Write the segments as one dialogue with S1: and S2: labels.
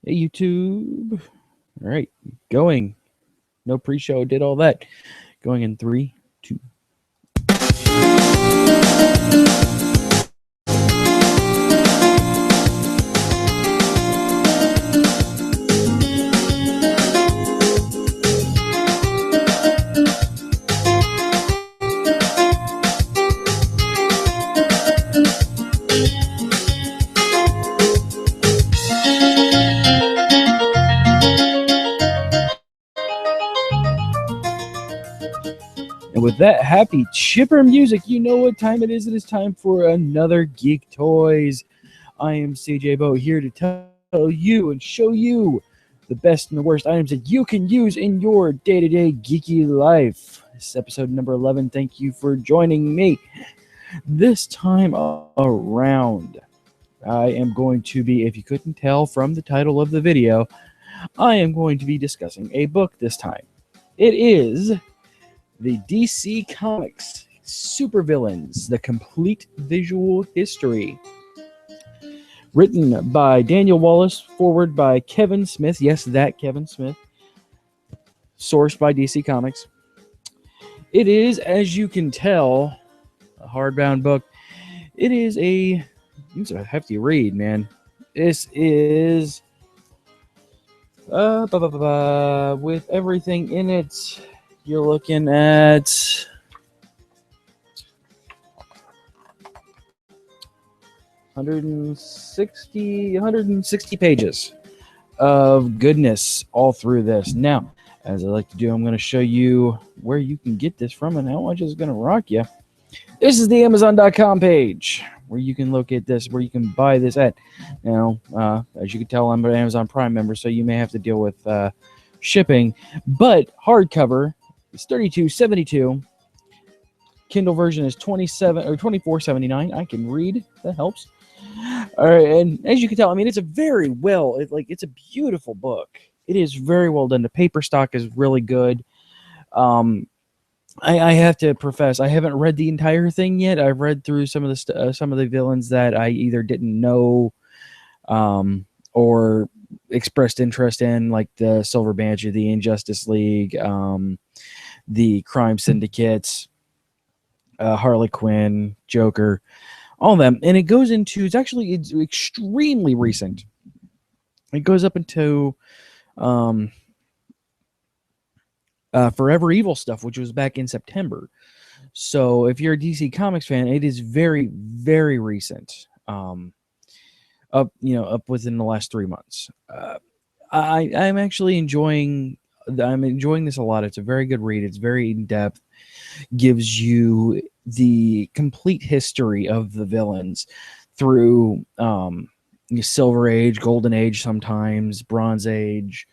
S1: Hey, YouTube. All right, going. No pre-show, did all that. Going in three, two. And with that happy, chipper music, you know what time it is. It is time for another Geek Toys. I am CJ Bo here to tell you and show you the best and the worst items that you can use in your day-to-day geeky life. This is episode number 11. Thank you for joining me. This time around, I am going to be, if you couldn't tell from the title of the video, I am going to be discussing a book this time. It is the DC Comics Supervillains, The Complete Visual History. Written by Daniel Wallace, forward by Kevin Smith. Yes, that Kevin Smith. Sourced by DC Comics. It is, as you can tell, a hardbound book. It's a hefty read, man. This is with everything in it, you're looking at 160 pages of goodness all through this. Now, as I like to do, I'm going to show you where you can get this from and how much it's going to rock you. This is the Amazon.com page where you can locate this, where you can buy this at. Now, as you can tell, I'm an Amazon Prime member, so you may have to deal with shipping. But hardcover is $32.72. Kindle version is $24.79. I can read. That helps. All right, and as you can tell, I mean, it's a very it's a beautiful book. It is very well done. The paper stock is really good. I have to profess, I haven't read the entire thing yet. I've read through some of the villains that I either didn't know, or expressed interest in, like the Silver Banshee, the Injustice League, the Crime Syndicate, Harley Quinn, Joker, all of them. And it goes into, it's extremely recent. It goes up into Forever Evil stuff, which was back in September. So if you're a DC Comics fan, it is very, very recent. Up within the last 3 months. I'm actually enjoying this a lot. It's a very good read. It's very in depth. Gives you the complete history of the villains through Silver Age, Golden Age, sometimes Bronze Age,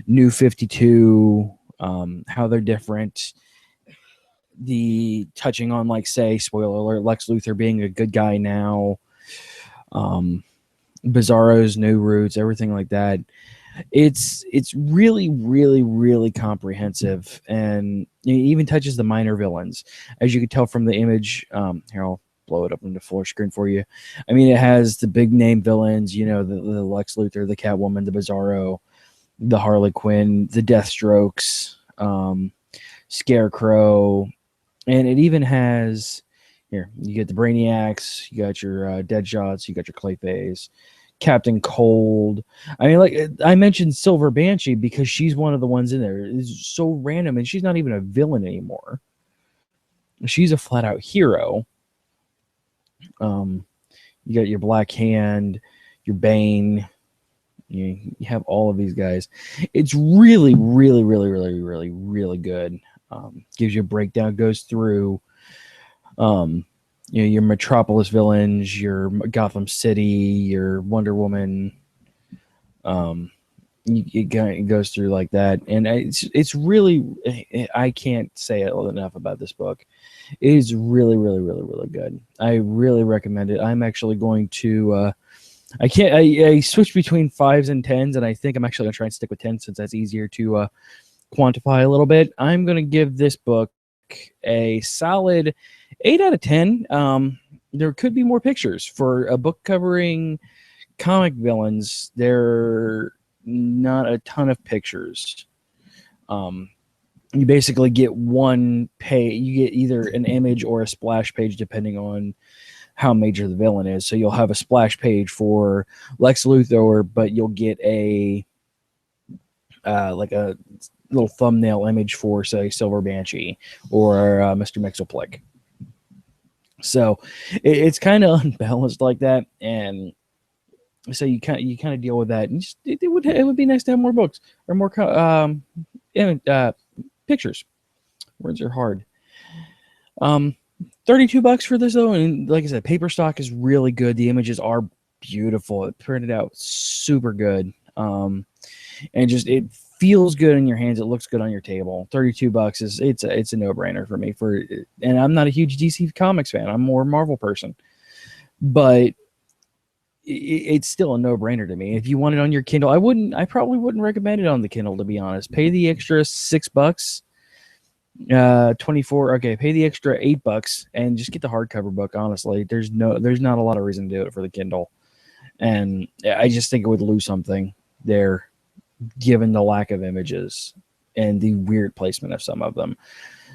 S1: New 52. How they're different. The touching on, like, say, spoiler alert, Lex Luthor being a good guy now. Bizarro's new roots, everything like that. It's really, really, really comprehensive, and it even touches the minor villains, as you can tell from the image. Here, I'll blow it up into full screen for you. I mean, it has the big name villains, the Lex Luthor, the Catwoman, the Bizarro, the Harley Quinn, the Deathstrokes, Scarecrow, and it even has, here, you get the Brainiacs, you got your Deadshots, you got your Clayface, Captain Cold. I mean, like, I mentioned Silver Banshee because she's one of the ones in there. It's so random, and she's not even a villain anymore. She's a flat-out hero. You got your Black Hand, your Bane. You have all of these guys. It's really, really, really, really, really, really good. Gives you a breakdown, goes through your Metropolis villains, your Gotham City, your Wonder Woman. It goes through like that, and it's really, I can't say it enough about this book. It is really, really, really, really good. I really recommend it. I'm actually going to I switch between 5s and 10s, and I think I'm actually going to try and stick with 10 since that's easier to quantify a little bit. I'm going to give this book a solid 8 out of 10. There could be more pictures for a book covering comic villains. not a ton of pictures. You basically get one page. You get either an image or a splash page, depending on how major the villain is. So you'll have a splash page for Lex Luthor, but you'll get a like a little thumbnail image for, say, Silver Banshee or Mr. Mxyzptlk. So it's kind of unbalanced like that, and so you kind of deal with that. And just, it would be nice to have more books or more pictures. Words are hard. $32 for this though, and like I said, paper stock is really good. The images are beautiful. It printed out super good. And just it feels good in your hands. It looks good on your table. $32 is it's a no-brainer for me. And I'm not a huge DC Comics fan. I'm more a Marvel person, but it's still a no-brainer to me. If you want it on your Kindle, I probably wouldn't recommend it on the Kindle, to be honest. Pay the extra $6, 24. Okay, pay the extra $8 and just get the hardcover book. Honestly, there's not a lot of reason to do it for the Kindle, and I just think it would lose something there, given the lack of images and the weird placement of some of them.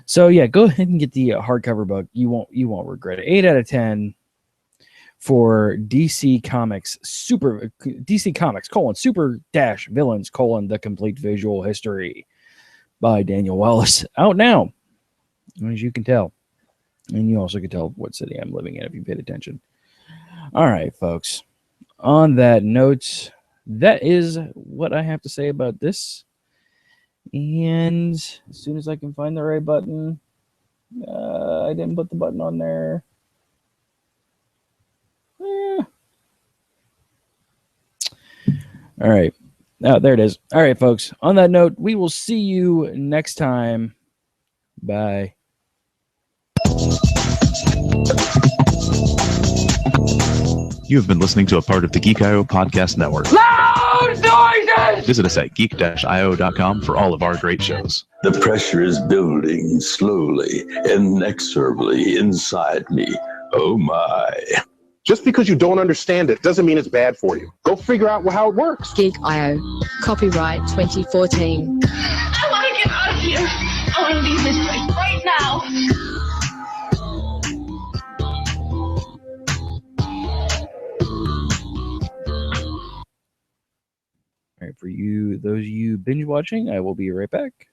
S1: So yeah, go ahead and get the hardcover book. You won't regret it. 8 out of 10. For DC Comics Super Villains: The Complete Visual History by Daniel Wallace. Out now, as you can tell. And you also can tell what city I'm living in if you paid attention. All right, folks. On that note, that is what I have to say about this. And as soon as I can find the right button, I didn't put the button on there. All right. Oh, there it is. All right, folks. On that note, we will see you next time. Bye.
S2: You have been listening to a part of the Geek.io podcast network.
S3: Loud noises!
S2: Visit us at geek-io.com for all of our great shows.
S4: The pressure is building slowly, inexorably inside me. Oh my.
S5: Just because you don't understand it doesn't mean it's bad for you. Go figure out how it works.
S6: Geek.io. Copyright 2014.
S3: I want to get out of here. I want to leave this place right now.
S1: All right, for those of you binge watching, I will be right back.